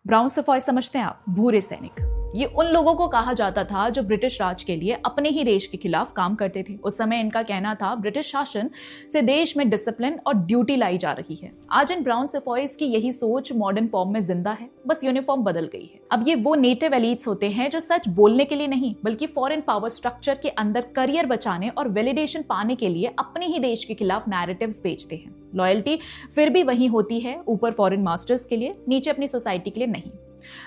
Brown सफॉय समझते हैं आप? भूरे सैनिक। ये उन लोगों को कहा जाता था जो ब्रिटिश राज के लिए अपने ही देश के खिलाफ काम करते थे। उस समय इनका कहना था ब्रिटिश शासन से देश में डिसिप्लिन और ड्यूटी लाई जा रही है। आज इन ब्राउन सफॉयज की यही सोच मॉडर्न फॉर्म में जिंदा है, बस यूनिफॉर्म बदल गई है। अब ये वो नेटिव एलीट्स होते हैं जो सच बोलने के लिए नहीं बल्कि फॉरेन पावर स्ट्रक्चर के अंदर करियर बचाने और वैलिडेशन पाने के लिए अपने ही देश के खिलाफ नैरेटिव्स बेचते हैं। लॉयल्टी फिर भी वही होती है, ऊपर फॉरेन मास्टर्स के लिए, नीचे अपनी सोसाइटी के लिए नहीं।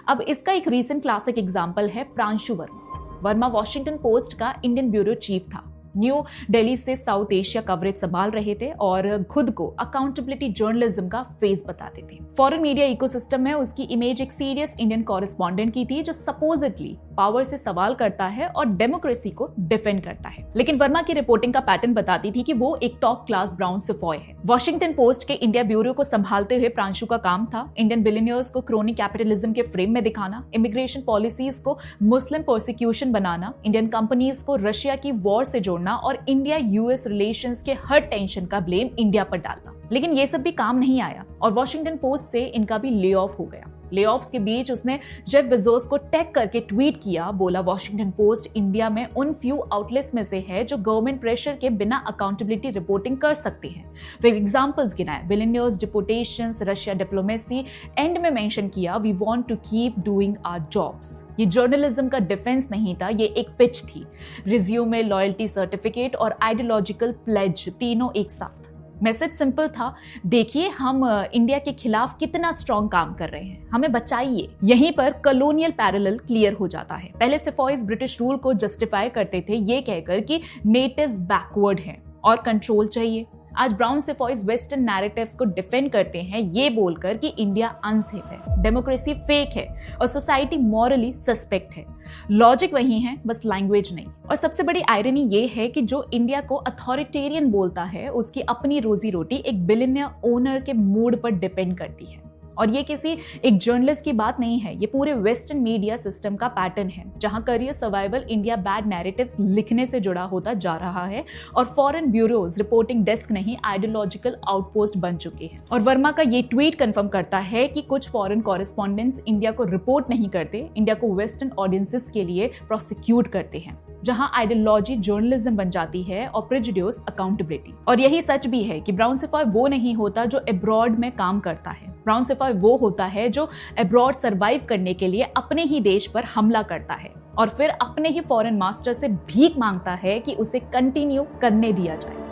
अब इसका एक रीसेंट क्लासिक एग्जांपल है प्रांशु वर्मा। वर्मा वॉशिंगटन पोस्ट का इंडियन ब्यूरो चीफ था। न्यू दिल्ली से साउथ एशिया कवरेज संभाल रहे थे और खुद को अकाउंटेबिलिटी जर्नलिज्म का फेस बताते थे। फॉरेन मीडिया इकोसिस्टम में उसकी इमेज एक सीरियस इंडियन कॉरेस्पॉन्डेंट की थी जो सपोजिटली पावर से सवाल करता है और डेमोक्रेसी को डिफेंड करता है। लेकिन वर्मा की रिपोर्टिंग का पैटर्न बताती थी कि वो एक टॉप क्लास ब्राउन सफॉय है। वॉशिंगटन पोस्ट के इंडिया ब्यूरो को संभालते हुए प्रांशु का काम था इंडियन बिलियनियर्स को क्रोनी कैपिटलिज्म के फ्रेम में दिखाना, इमिग्रेशन पॉलिसीज को मुस्लिम प्रोसिक्यूशन बनाना, इंडियन कंपनीज को रशिया की वॉर से जोड़ना और इंडिया यूएस रिलेशंस के हर टेंशन का ब्लेम इंडिया पर डालना। लेकिन ये सब भी काम नहीं आया और वॉशिंगटन पोस्ट से इनका भी ले ऑफ हो गया। ले ऑफ्स के बीच उसने जेफ बेजोस को टैग करके ट्वीट किया, बोला वॉशिंगटन पोस्ट इंडिया में उन फ्यू आउटलेट्स में से है जो गवर्नमेंट प्रेशर के बिना अकाउंटेबिलिटी रिपोर्टिंग कर सकते हैं। फिर एग्जांपल्स गिनाए, billionaires, deportations, Russia diplomacy, and में मेंशन किया we want to keep doing our jobs. ये जर्नलिज्म का डिफेंस नहीं था, ये एक पिच थी। रिज्यूमे, लॉयल्टी सर्टिफिकेट और आइडियोलॉजिकल प्लेज तीनों एक साथ। मैसेज सिंपल था, देखिए हम इंडिया के खिलाफ कितना स्ट्रॉन्ग काम कर रहे हैं, हमें बचाइए। यहीं पर कॉलोनियल पैरेलल क्लियर हो जाता है। पहले सफॉयज ब्रिटिश रूल को जस्टिफाई करते थे ये कहकर कि नेटिव्स बैकवर्ड हैं और कंट्रोल चाहिए। आज ब्राउन सफॉयज वेस्टर्न नैरेटिव्स को डिफेंड करते हैं ये बोलकर कि इंडिया अनसेफ है, डेमोक्रेसी फेक है और सोसाइटी मॉरली सस्पेक्ट है। लॉजिक वही है, बस लैंग्वेज नहीं। और सबसे बड़ी आयरनी ये है कि जो इंडिया को अथॉरिटेरियन बोलता है उसकी अपनी रोजी रोटी एक बिलियनियर ओनर के मूड पर डिपेंड करती है। और ये किसी एक जर्नलिस्ट की बात नहीं है, ये पूरे वेस्टर्न मीडिया सिस्टम का पैटर्न है जहां career survival India bad narratives लिखने से जुड़ा होता जा रहा है और फॉरेन ब्यूरोज रिपोर्टिंग डेस्क नहीं आइडियोलॉजिकल आउटपोस्ट बन चुके हैं। और वर्मा का ये ट्वीट कंफर्म करता है कि कुछ फॉरेन कॉरेस्पॉन्डेंट्स इंडिया को रिपोर्ट नहीं करते, इंडिया को वेस्टर्न ऑडियंसेस के लिए प्रोसिक्यूट करते हैं, जहां आइडियोलॉजी जर्नलिज्म बन जाती है और प्रेजुडिस अकाउंटेबिलिटी। और यही सच भी है कि ब्राउन सफॉय वो नहीं होता जो अब्रॉड में काम करता है। ब्राउन सफॉय वो होता है जो अब्रॉड सरवाइव करने के लिए अपने ही देश पर हमला करता है और फिर अपने ही फॉरेन मास्टर से भीख मांगता है कि उसे कंटिन्यू करने दिया जाए।